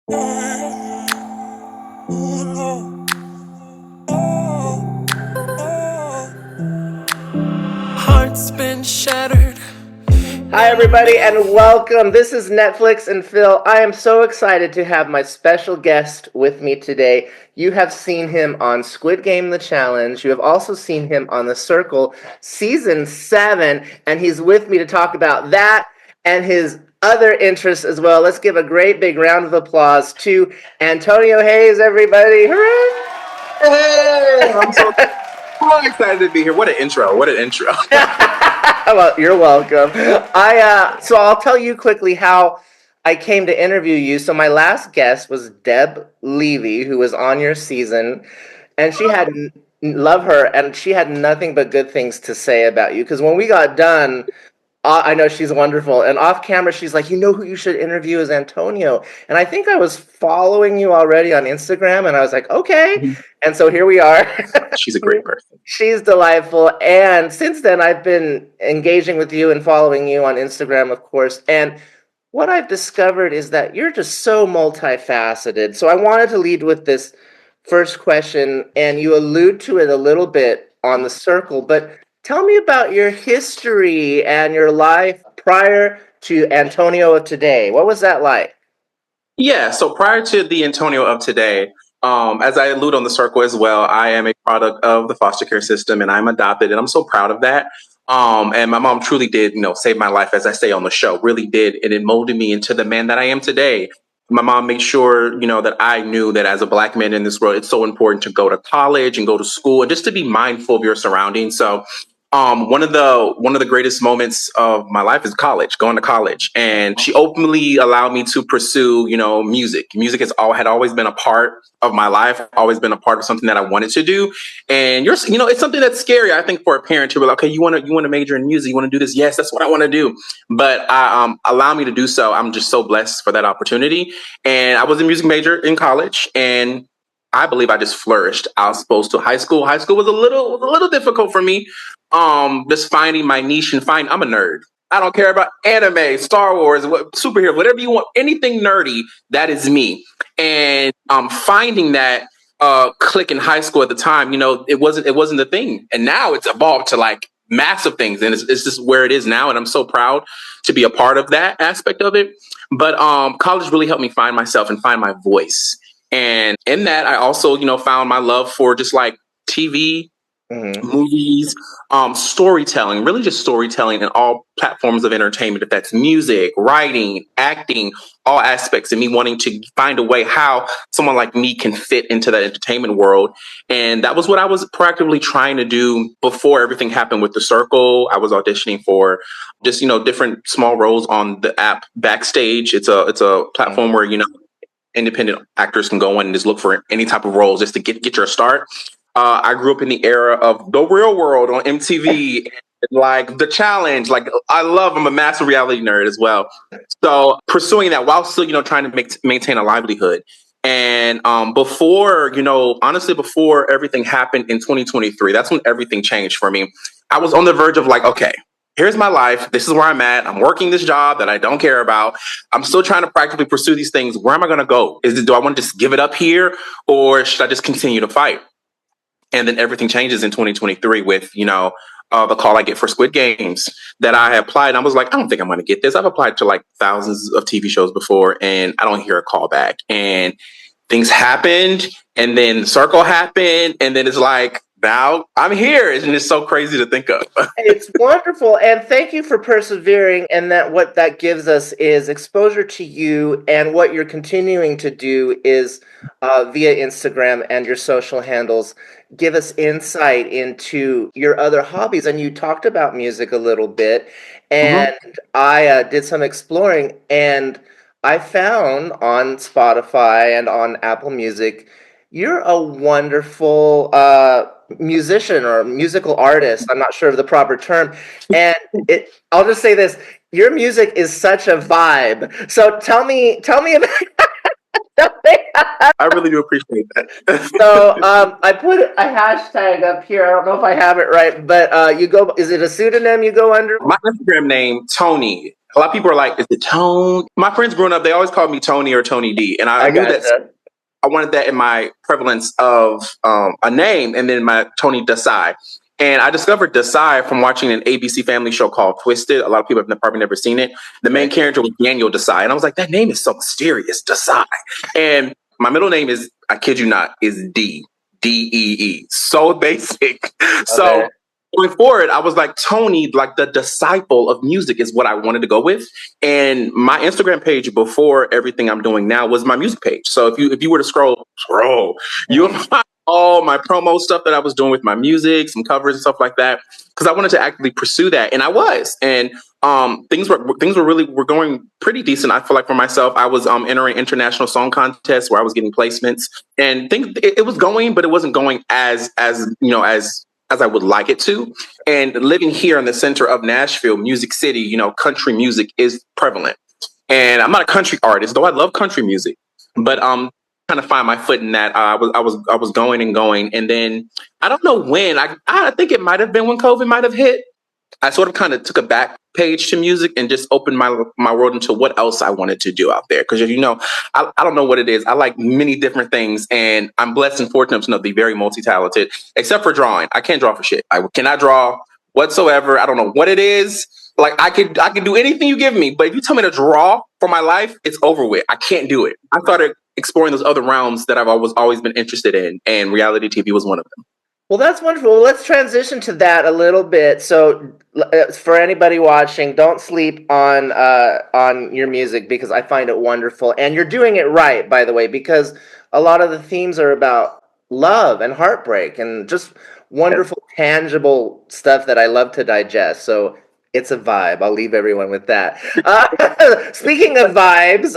Heart's been shattered. Hi, everybody, and welcome. This is Netflix and Phil. I am so excited to have my special guest with me today. You have seen him on Squid Game The Challenge. You have also seen him on The Circle Season 7, and he's with me to talk about that and his other interests as well. Let's give a great big round of applause to Antonio Hayes, everybody. Hooray! Hey, I'm so excited to be here. What an intro. What an intro. Well, you're welcome. So I'll tell you quickly how I came to interview you. So my last guest was Deb Levy, who was on your season, and she had love her, and she had nothing but good things to say about you. Because when we got done, I know she's wonderful, and off camera, she's like, "You know who you should interview is Antonio." And I think I was following you already on Instagram, and I was like, "Okay." Mhm. And so here we are. She's a great person. She's delightful. And since then, I've been engaging with you and following you on Instagram, of course. And what I've discovered is that you're just so multifaceted. So I wanted to lead with this first question, and you allude to it a little bit on The Circle, but tell me about your history and your life prior to Antonio of today. What was that like? Yeah, so prior to the Antonio of today, as I allude on the circle as well, I am a product of the foster care system and I'm adopted and I'm so proud of that. And my mom truly did, save my life, as I say on the show, really did. And it molded me into the man that I am today. My mom made sure, that I knew that as a Black man in this world, it's so important to go to college and go to school and just to be mindful of your surroundings. So one of the greatest moments of my life is college, going to college, and she openly allowed me to pursue, music. Music had always been a part of my life, always been a part of something that I wanted to do. And it's something that's scary, I think, for a parent to be like, okay, you want to major in music, you want to do this? Yes, that's what I want to do. But allow me to do so. I'm just so blessed for that opportunity. And I was a music major in college, and I believe I just flourished. I was supposed to high school. High school was a little difficult for me. Just finding my niche and I'm a nerd. I don't care about anime, Star Wars, superhero, whatever you want, anything nerdy, that is me. And finding that click in high school at the time, it wasn't the thing. And now it's evolved to like massive things, and it's just where it is now. And I'm so proud to be a part of that aspect of it. But college really helped me find myself and find my voice. And in that, I also, found my love for just like TV, Mm-hmm. movies, storytelling, really just storytelling in all platforms of entertainment. If that's music, writing, acting, all aspects, and me wanting to find a way how someone like me can fit into that entertainment world. And that was what I was proactively trying to do before everything happened with The Circle. I was auditioning for just, different small roles on the app Backstage. It's a platform where, independent actors can go in and just look for any type of roles just to get your start. I grew up in the era of The Real World on MTV, and like The Challenge. Like I'm a massive reality nerd as well. So pursuing that while still, trying to maintain a livelihood. And honestly, before everything happened in 2023, that's when everything changed for me. I was on the verge of like, okay, here's my life. This is where I'm at. I'm working this job that I don't care about. I'm still trying to practically pursue these things. Where am I going to go? Do I want to just give it up here, or should I just continue to fight? And then everything changes in 2023 with, the call I get for Squid Games that I applied. And I was like, I don't think I'm going to get this. I've applied to like thousands of TV shows before, and I don't hear a call back. And things happened, and then Circle happened, and then it's like, now I'm here. And it's so crazy to think of. It's wonderful, and thank you for persevering. And that what that gives us is exposure to you, and what you're continuing to do is via Instagram and your social handles, give us insight into your other hobbies. And you talked about music a little bit, Mhm. and I did some exploring, and I found on Spotify and on Apple Music, you're a wonderful musician or musical artist. I'm not sure of the proper term. And I'll just say this: your music is such a vibe. So tell me about. I really do appreciate that. So I put a hashtag up here. I don't know if I have it right, but you go. Is it a pseudonym you go under? My Instagram name, Tony, a lot of people are like, is it Tone? My friends growing up, they always called me Tony or Tony D. And I I knew that gotcha. I wanted that in my prevalence of a name, and then my Tonne Desai. And I discovered Desai from watching an ABC Family show called Twisted. A lot of people have probably never seen it. The main Right. character was Daniel Desai, and I was like, that name is so mysterious, Desai. And my middle name is, I kid you not, is Dee. So basic. Okay. So going forward, I was like, Tony, like the disciple of music is what I wanted to go with. And my Instagram page before everything I'm doing now was my music page. So if you were to scroll, you'll Mhm. find all my promo stuff that I was doing with my music, some covers and stuff like that. Because I wanted to actively pursue that, and I was. And things were going pretty decent. I feel like for myself, I was entering international song contests where I was getting placements, and things it was going, but it wasn't going as I would like it to. And living here in the center of Nashville, Music City, country music is prevalent. And I'm not a country artist, though I love country music. But trying to find my foot in that. I was going and going, and then I don't know when. I think it might have been when COVID might have hit. I sort of kind of took a back page to music and just opened my world into what else I wanted to do out there. Because I don't know what it is. I like many different things, and I'm blessed and fortunate to be very multi talented. Except for drawing, I can't draw for shit. I cannot draw whatsoever. I don't know what it is. Like I could do anything you give me, but if you tell me to draw for my life, it's over with. I can't do it. I started exploring those other realms that I've always been interested in, and reality TV was one of them. Well, that's wonderful. Well, let's transition to that a little bit. So, for anybody watching, don't sleep on your music because I find it wonderful, and you're doing it right, by the way, because a lot of the themes are about love and heartbreak and just wonderful, tangible stuff that I love to digest. So it's a vibe. I'll leave everyone with that. Speaking of vibes,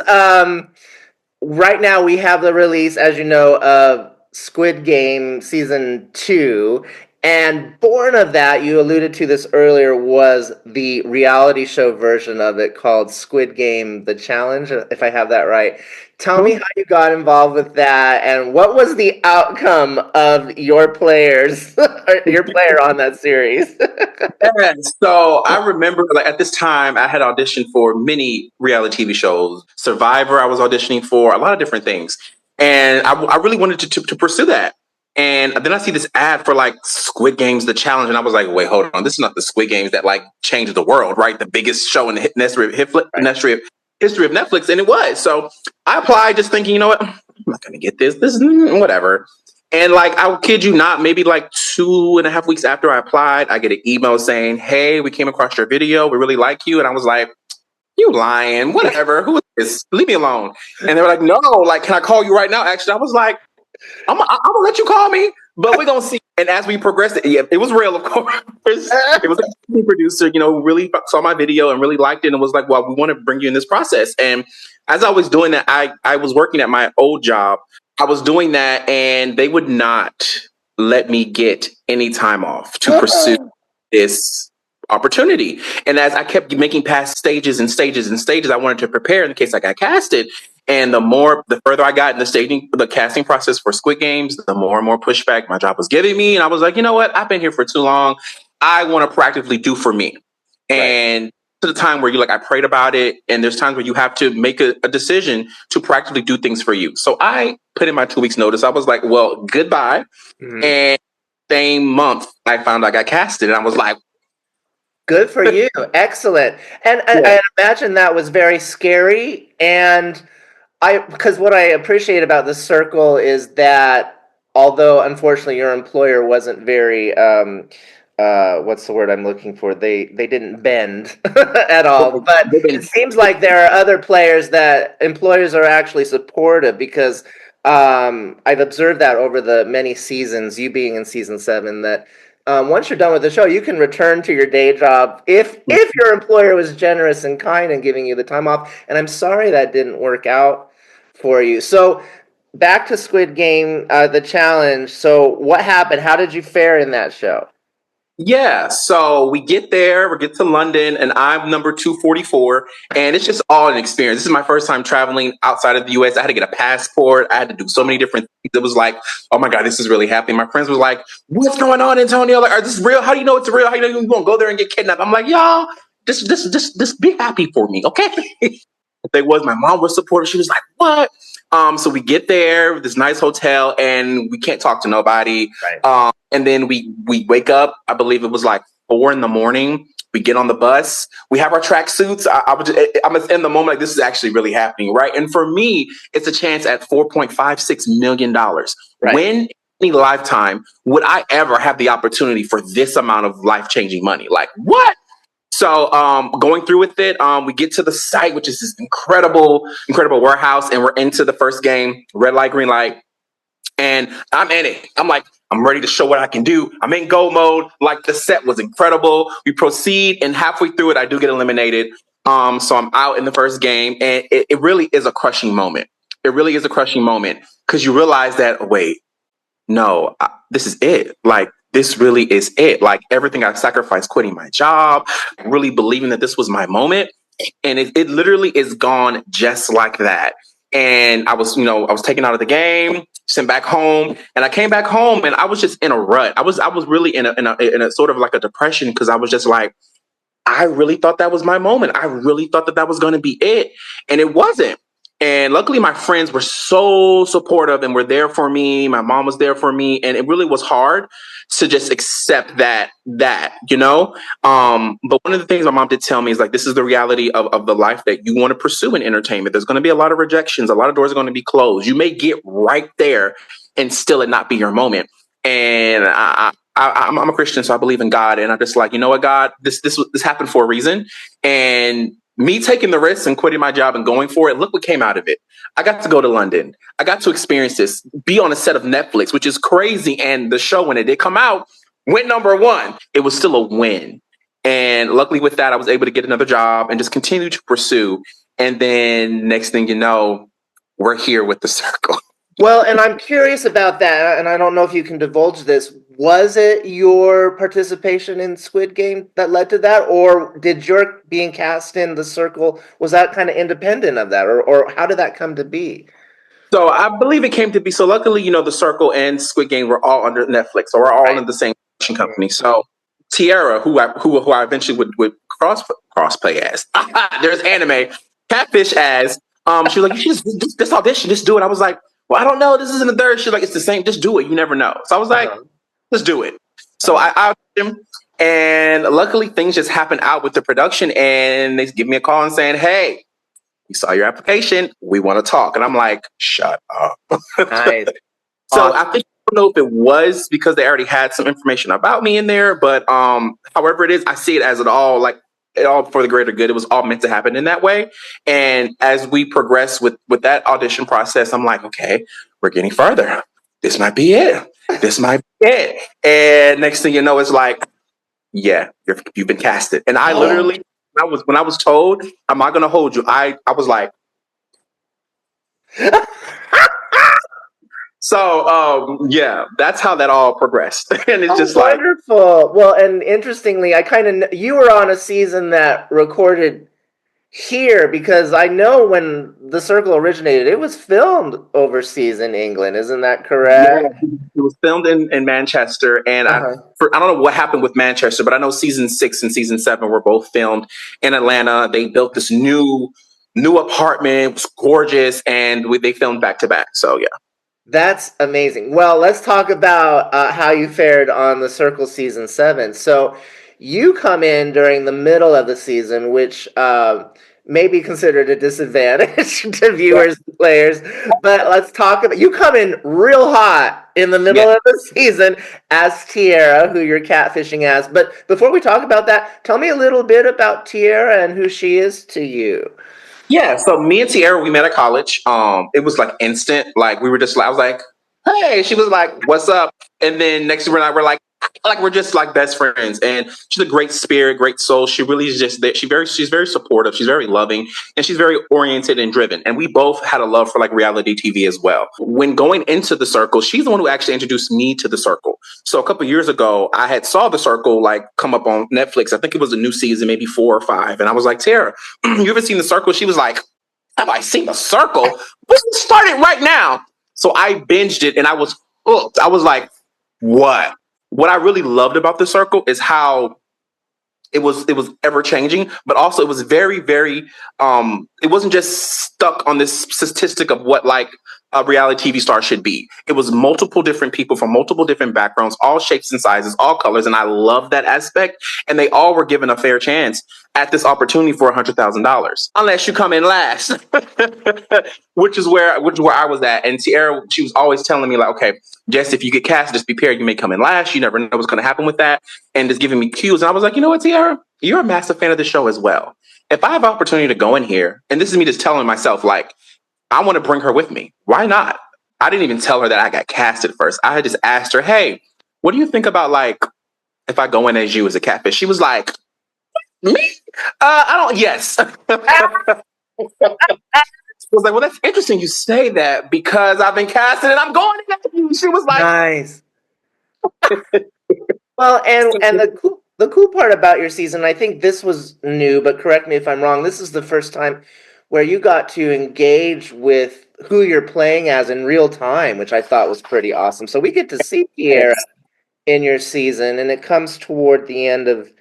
right now we have the release, as you know, of Squid Game season 2. And born of that, you alluded to this earlier, was the reality show version of it called Squid Game The Challenge, if I have that right. Tell me how you got involved with that and what was the outcome of your players, your player on that series? Yeah, so I remember, like, at this time, I had auditioned for many reality TV shows. Survivor, I was auditioning for a lot of different things, and I really wanted to pursue that. And then I see this ad for like Squid Games, the challenge, and I was like, wait, hold on, this is not the Squid Games that like changed the world, right? The biggest show in the Right. history of Netflix, and it was. So I applied, just thinking, you know what, I'm not gonna get this. This is whatever. And like, I will kid you not, maybe like 2.5 weeks after I applied, I get an email saying, hey, we came across your video. We really like you. And I was like, you lying, whatever. Who is this? Leave me alone. And they were like, no, like, can I call you right now? Actually, I was like, I'm gonna let you call me, but we're gonna see. And as we progressed, it was real, of course. It was a producer, who really saw my video and really liked it and was like, well, we want to bring you in this process. And as I was doing that, I was working at my old job. I was doing that, and they would not let me get any time off to pursue this opportunity. And as I kept making past stages and stages and stages, I wanted to prepare in case I got casted. And the further I got in the casting process for Squid Games, the more and more pushback my job was giving me. And I was like, you know what? I've been here for too long. I want to practically do for me. Right. And to the time where I prayed about it, and there's times where you have to make a decision to practically do things for you. So I put in my 2 weeks notice. I was like, well, goodbye. Mhm. And same month, I found I got casted, and I was like, good for you. Excellent. And yeah. I imagine that was very scary. And because what I appreciate about the circle is that although unfortunately your employer wasn't very, what's the word I'm looking for? They didn't bend at all. But it seems like there are other players that employers are actually supportive because I've observed that over the many seasons, you being in season 7, that once you're done with the show, you can return to your day job if your employer was generous and kind and giving you the time off. And I'm sorry that didn't work out for you. So back to Squid Game, the challenge. So what happened? How did you fare in that show? Yeah, so we get there, we get to London, and I'm number 244, and it's just all an experience. This is my first time traveling outside of the US. I had to get a passport. I had to do so many different things. It was like, oh my God, this is really happening. My friends were like, what's going on, Antonio? Like, are this real? How do you know it's real? How do you know you won't go there and get kidnapped? I'm like, y'all, just be happy for me, okay? They was my mom was supportive. She was like, "What?" So we get there, this nice hotel, and we can't talk to nobody. Right. And then we wake up. I believe it was like 4 a.m. We get on the bus. We have our track suits. I'm in the moment like this is actually really happening, right? And for me, it's a chance at $4.56 million. Right. When in any lifetime would I ever have the opportunity for this amount of life changing money? Like what? So going through with it, we get to the site, which is this incredible warehouse, and we're into the first game, red light, green light, and I'm in it. I'm like, I'm ready to show what I can do. I'm in go mode. Like the set was incredible. We proceed, and halfway through it, I do get eliminated. So I'm out in the first game, and it really is a crushing moment. It really is a crushing moment because you realize that, oh, wait, no, this is it. Like, this really is it. Like, everything I've sacrificed, quitting my job, really believing that this was my moment. And it literally is gone just like that. And I was taken out of the game, sent back home, and I came back home and I was just in a rut. I was really in a sort of like a depression because I was just like, I really thought that was my moment. I really thought that was going to be it. And it wasn't. And luckily, my friends were so supportive and were there for me. My mom was there for me. And it really was hard to just accept that. But one of the things my mom did tell me is like, this is the reality of the life that you want to pursue in entertainment. There's going to be a lot of rejections. A lot of doors are going to be closed. You may get right there and still it not be your moment. And I'm a Christian, so I believe in God. And I'm just like, you know what, God, this happened for a reason. And me taking the risk and quitting my job and going for it, look what came out of it. I got to go to London. I got to experience this, be on a set of Netflix, which is crazy. And the show, when it did come out, went #1. It was still a win. And luckily with that, I was able to get another job and just continue to pursue. And then next thing you know, we're here with the circle. Well, and I'm curious about that, and I don't know if you can divulge this. Was it your participation in Squid Game that led to that, or did your being cast in the circle, was that kind of independent of that, or how did that come to be? So I believe it came to be. So luckily, the Circle and Squid Game were all under Netflix, so we're all Right. under the same production company. So Tiara, who I eventually would crossplay as, there's anime catfish as. She was like, you should just this audition, just do it. I was like, well, I don't know. This isn't the third. She's like, it's the same. Just do it. You never know. So I was like, let's do it. So I auditioned, and luckily things just happened out with the production, and they give me a call and saying, hey, we saw your application. We want to talk. And I'm like, shut up. Nice. So I think, I don't know if it was because they already had some information about me in there, but however it is, I see it as it all for the greater good. It was all meant to happen in that way. And as we progress with that audition process, I'm like, okay, we're getting further. This might be it. This might be it. And next thing you know, it's like, yeah, you've been casted. And I literally, when I was told, I'm not going to hold you, I was like, so yeah, that's how that all progressed. And it's just like, wonderful. Well, and interestingly, you were on a season that recorded here, because I know when The Circle originated, it was filmed overseas in England. Isn't that correct? yeah, it was filmed in Manchester, and I don't know what happened with Manchester, but I know season 6 and season 7 were both filmed in Atlanta. They built this new apartment. It was gorgeous, and they filmed back to back. So yeah. That's amazing. Well, let's talk about how you fared on The Circle season 7. So you come in during the middle of the season, which may be considered a disadvantage to viewers and players. But let's talk about, you come in real hot in the middle of the season as Tiara, who you're catfishing as. But before we talk about that, tell me a little bit about Tiara and who she is to you. Yeah, so me and Tiara, we met at college. It was like instant. Like we were just, I was like, hey, she was like, what's up? And then next thing we're like we're just like best friends. And she's a great spirit, great soul. She really is just that. She's very supportive. She's very loving, and she's very oriented and driven. And we both had a love for like reality TV as well. When going into The Circle, she's the one who actually introduced me to The Circle. So a couple of years ago, I had saw The Circle like come up on Netflix. I think it was a new season, maybe 4 or 5. And I was like, Tara, you ever seen The Circle? She was like, have I seen The Circle? Let's start it right now. So I binged it, and I was hooked. I was like, what? What I really loved about The Circle is how it was ever changing, but also it was very, very it wasn't just stuck on this statistic of what like a reality TV star should be. It was multiple different people from multiple different backgrounds, all shapes and sizes, all colors, and I love that aspect. And they all were given a fair chance at this opportunity for $100,000, unless you come in last, which is where I was at. And Tiara, she was always telling me like, okay, Jess, if you get cast, just be prepared. You may come in last. You never know what's going to happen with that, and just giving me cues. And I was like, you know what, Tiara, you're a massive fan of the show as well. If I have an opportunity to go in here, and this is me just telling myself like, I want to bring her with me. Why not? I didn't even tell her that I got cast at first. I had just asked her, hey, what do you think about like if I go in as you as a catfish? She was like, me? I don't. Yes. I was like, well, that's interesting you say that because I've been casted and I'm going in as you. She was like, Nice. Well, and the cool part about your season, I think this was new, but correct me if I'm wrong. This is the first time where you got to engage with who you're playing as in real time, which I thought was pretty awesome. So we get to see Pierre in your season, and it comes toward the end of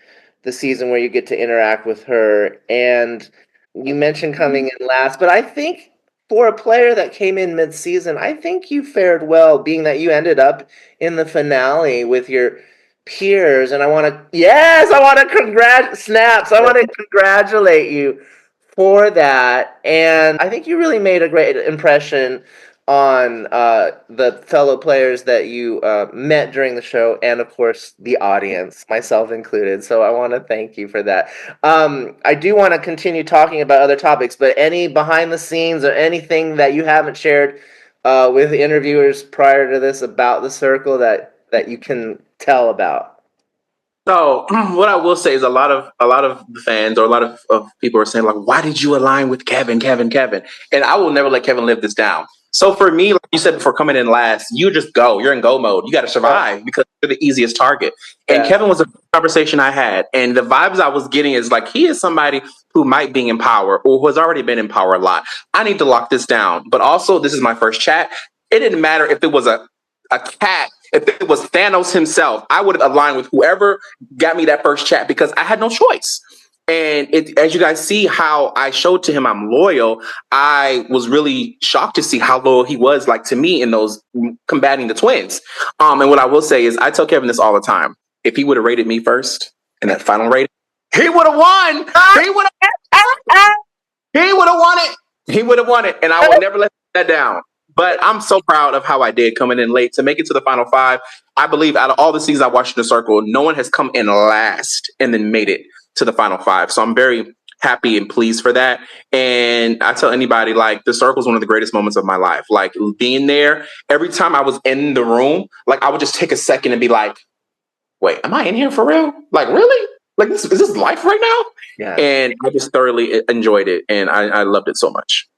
the season where you get to interact with her. And you mentioned coming in last, but I think for a player that came in mid-season, I think you fared well, being that you ended up in the finale with your peers. And I want to, yes, I want to snaps. I want to congratulate you for that. And I think you really made a great impression on the fellow players that you met during the show, and of course the audience, myself included. So I want to thank you for that. I do want to continue talking about other topics, but any behind the scenes or anything that you haven't shared with interviewers prior to this about the circle that you can tell about? so what I will say is a lot of the fans or a lot of people are saying like, why did you align with Kevin? And I will never let Kevin live this down. So for me, like you said before coming in last, you just go. You're in go mode. You got to survive because you're the easiest target. And Yeah. Kevin was a conversation I had, and the vibes I was getting is like he is somebody who might be in power or who has already been in power a lot. I need to lock this down. But also, this is my first chat. It didn't matter if it was a cat. If it was Thanos himself, I would align with whoever got me that first chat because I had no choice. And as you guys see how I showed to him I'm loyal, I was really shocked to see how loyal he was like to me in those combating the twins. And what I will say is I tell Kevin this all the time. If he would have rated me first in that final rating, he would have won. He would have he would have won it. He would have won it. And I will never let that down. But I'm so proud of how I did coming in late to make it to the final five. I believe out of all the seasons I watched in the circle, no one has come in last and then made it to the final five. So I'm very happy and pleased for that. And I tell anybody, like, the circle is one of the greatest moments of my life. Like, being there, every time I was in the room, like, I would just take a second and be like, wait, am I in here for real? Like, really? Like, is this life right now? Yeah. And I just thoroughly enjoyed it. And I loved it so much.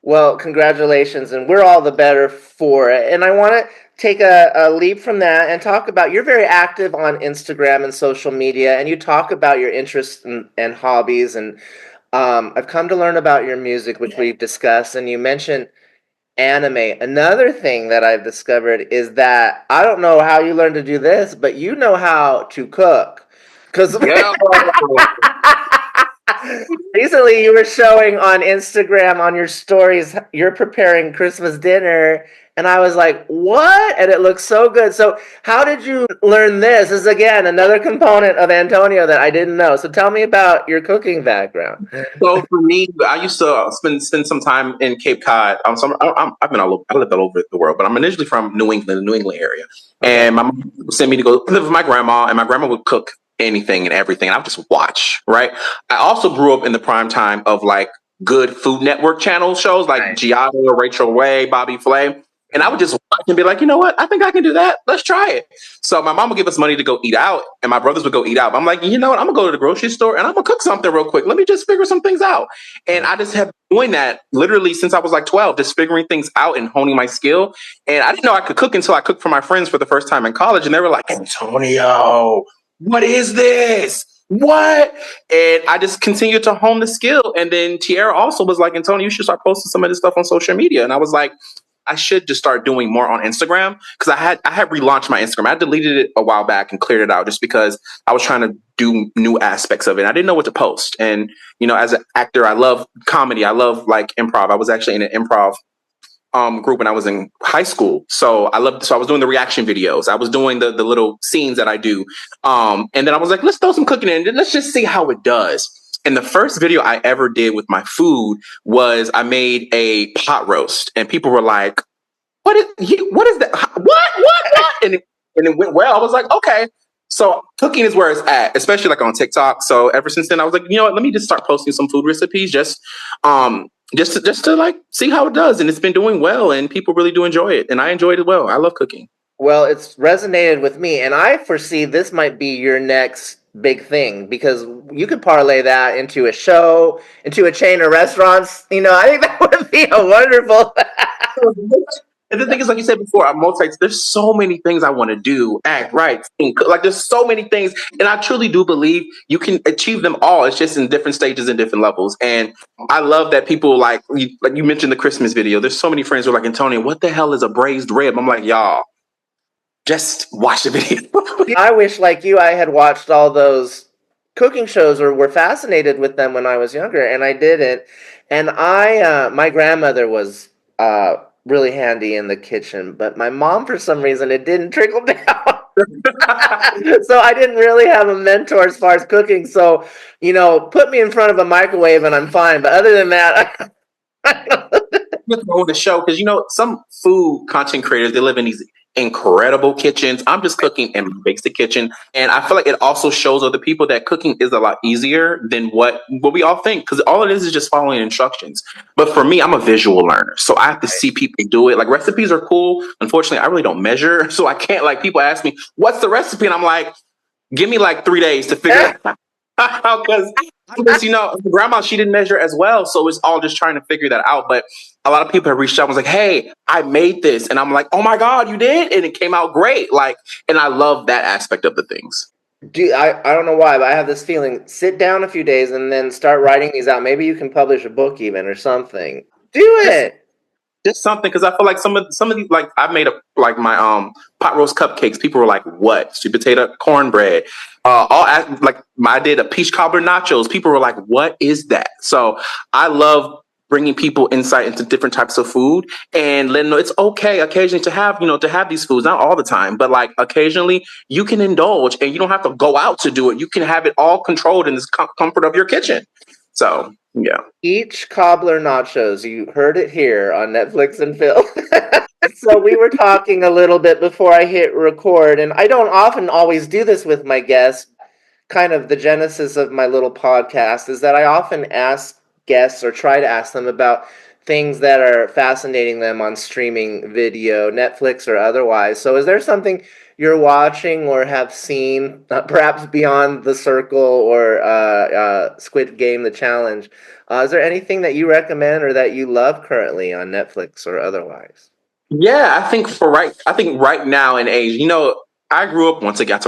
Well, congratulations, and we're all the better for it. And I want to take a leap from that and talk about you're very active on Instagram and social media, and you talk about your interests and hobbies. And I've come to learn about your music, which we've discussed, and you mentioned anime. Another thing that I've discovered is that I don't know how you learned to do this, but you know how to cook. Because Yeah. recently, you were showing on Instagram on your stories you're preparing Christmas dinner, and I was like, "What?" And it looks so good. So, how did you learn this? This is again another component of Antonio that I didn't know. So, tell me about your cooking background. So for me, I used to spend some time in Cape Cod. I've been all over. I lived all over the world, but I'm initially from New England, the New England area. Okay. And my mom would send me to go live with my grandma, and my grandma would cook anything and everything, and I would just watch. Right. I also grew up in the prime time of like good Food Network channel shows like Right. Giotto, Rachel Way, Bobby Flay. And I would just watch and be like, you know what? I think I can do that. Let's try it. So my mom would give us money to go eat out, and my brothers would go eat out. I'm like, you know what? I'm gonna go to the grocery store and I'm gonna cook something real quick. Let me just figure some things out. And I just have been doing that literally since I was like 12, just figuring things out and honing my skill. And I didn't know I could cook until I cooked for my friends for the first time in college, and they were like, Antonio, what is this? What? And I just continued to hone the skill. And then Tiara also was like, Antonio, you should start posting some of this stuff on social media. And I was like, I should just start doing more on Instagram because I had relaunched my Instagram. I deleted it a while back and cleared it out just because I was trying to do new aspects of it. I didn't know what to post. And, as an actor, I love comedy. I love like improv. I was actually in an improv group when I was in high school. So I was doing the reaction videos. I was doing the little scenes that I do. And then I was like, let's throw some cooking in and let's just see how it does. And the first video I ever did with my food was I made a pot roast and people were like, what is that? What? And it went well. I was like, okay. So cooking is where it's at, especially like on TikTok. So ever since then, I was like, you know what? Let me just start posting some food recipes, just to like see how it does. And it's been doing well, and people really do enjoy it, and I enjoyed it well. I love cooking. Well, it's resonated with me, and I foresee this might be your next big thing because you could parlay that into a show, into a chain of restaurants. I think that would be a wonderful. And the thing is, like you said before, I'm there's so many things I want to do, act, right, like there's so many things, and I truly do believe you can achieve them all. It's just in different stages and different levels. And I love that people like you mentioned the Christmas video. There's so many friends who are like, Antonio, what the hell is a braised rib? I'm like, y'all, just watch the video. I wish, like you, I had watched all those cooking shows or were fascinated with them when I was younger, and I didn't. And my grandmother was really handy in the kitchen, but my mom, for some reason, it didn't trickle down. So I didn't really have a mentor as far as cooking. So, put me in front of a microwave and I'm fine. But other than that, With the show, because some food content creators, they live in these incredible kitchens. I'm just cooking in my basic kitchen, and I feel like it also shows other people that cooking is a lot easier than what we all think, because all it is just following instructions. But for me, I'm a visual learner, so I have to see people do it. Like, recipes are cool. Unfortunately, I really don't measure, so I can't, like, people ask me what's the recipe, and I'm like, give me like 3 days to figure it out. Because grandma, she didn't measure as well, so it's all just trying to figure that out. But a lot of people have reached out and was like, hey, I made this, and I'm like, oh my god, you did, and it came out great. Like, and I love that aspect of the things. I don't know why, but I have this feeling. Sit down a few days and then start writing these out. Maybe you can publish a book even or something. Do it. Just something, because I feel like some of these, like, I made my pot roast cupcakes. People were like, "What? Sweet potato cornbread?" I did a peach cobbler nachos. People were like, "What is that?" So I love bringing people insight into different types of food and letting them know it's okay occasionally to have these foods, not all the time, but like occasionally you can indulge and you don't have to go out to do it. You can have it all controlled in this comfort of your kitchen. So, yeah. Peach cobbler nachos. You heard it here on Netflix and Phil. So we were talking a little bit before I hit record, and I don't often always do this with my guests. Kind of the genesis of my little podcast is that I often ask guests or try to ask them about things that are fascinating them on streaming video, Netflix or otherwise. So is there something you're watching or have seen, perhaps Beyond the Circle or Squid Game, The Challenge? Is there anything that you recommend or that you love currently on Netflix or otherwise? Yeah, I think right now in age, I grew up, once again,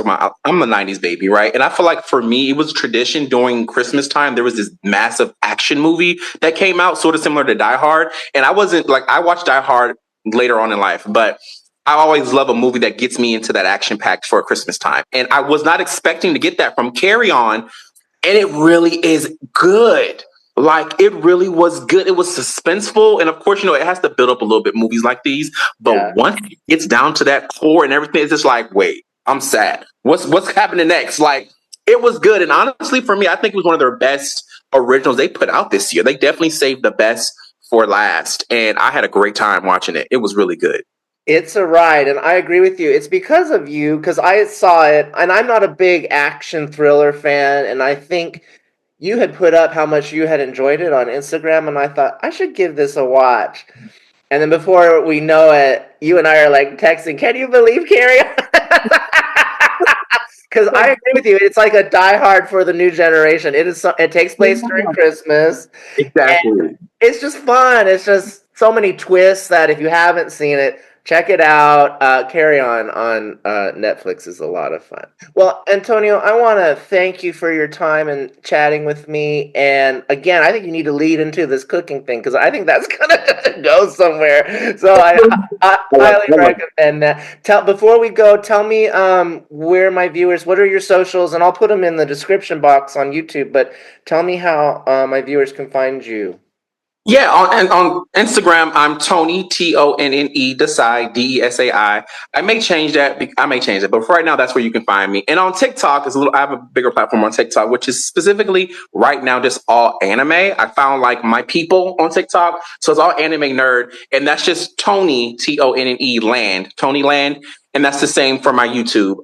I'm a 90s baby, right? And I feel like for me, it was a tradition during Christmas time. There was this massive action movie that came out, sort of similar to Die Hard. And I watched Die Hard later on in life, but I always love a movie that gets me into that action packed for Christmas time. And I was not expecting to get that from Carry On. And it really is good. Like, it really was good. It was suspenseful. And of course, it has to build up a little bit, movies like these. But once it gets down to that core and everything, it's just like, wait, I'm sad. What's happening next? Like, it was good. And honestly, for me, I think it was one of their best originals they put out this year. They definitely saved the best for last. And I had a great time watching it. It was really good. It's a ride, and I agree with you. It's because of you, because I saw it, and I'm not a big action thriller fan, and I think you had put up how much you had enjoyed it on Instagram, and I thought, I should give this a watch. And then before we know it, you and I are like texting, can you believe Carrie? Because I agree with you. It's like a Die Hard for the new generation. It takes place during Christmas. Exactly. It's just fun. It's just so many twists that if you haven't seen it, Check it out. Carry on Netflix is a lot of fun. Well, Antonio, I want to thank you for your time and chatting with me. And again, I think you need to lead into this cooking thing because I think that's gonna go somewhere. So I highly recommend that. Before we go, tell me where my viewers. What are your socials? And I'll put them in the description box on YouTube. But tell me how my viewers can find you. Yeah, on Instagram, I'm Tony Tonne Desai Desai. I may change that. I may change it, but for right now, that's where you can find me. And on TikTok, is a little. I have a bigger platform on TikTok, which is specifically right now just all anime. I found like my people on TikTok, so it's all anime nerd, and that's just Tony Tonne Land, Tony Land, and that's the same for my YouTube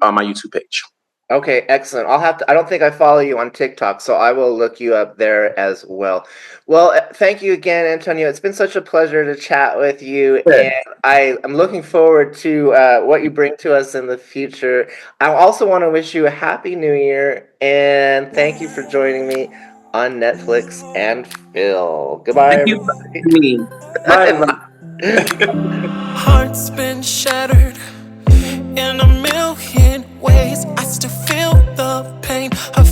page. Okay, excellent. I'll have to. I don't think I follow you on TikTok, so I will look you up there as well. Well, thank you again, Antonio. It's been such a pleasure to chat with you, Yeah. and I'm looking forward to what you bring to us in the future. I also want to wish you a happy New Year, and thank you for joining me on Netflix and Phil. Goodbye, Thank you for everybody. having me. Bye, everybody. Heart's been shattered in a million ways. I still feel the pain of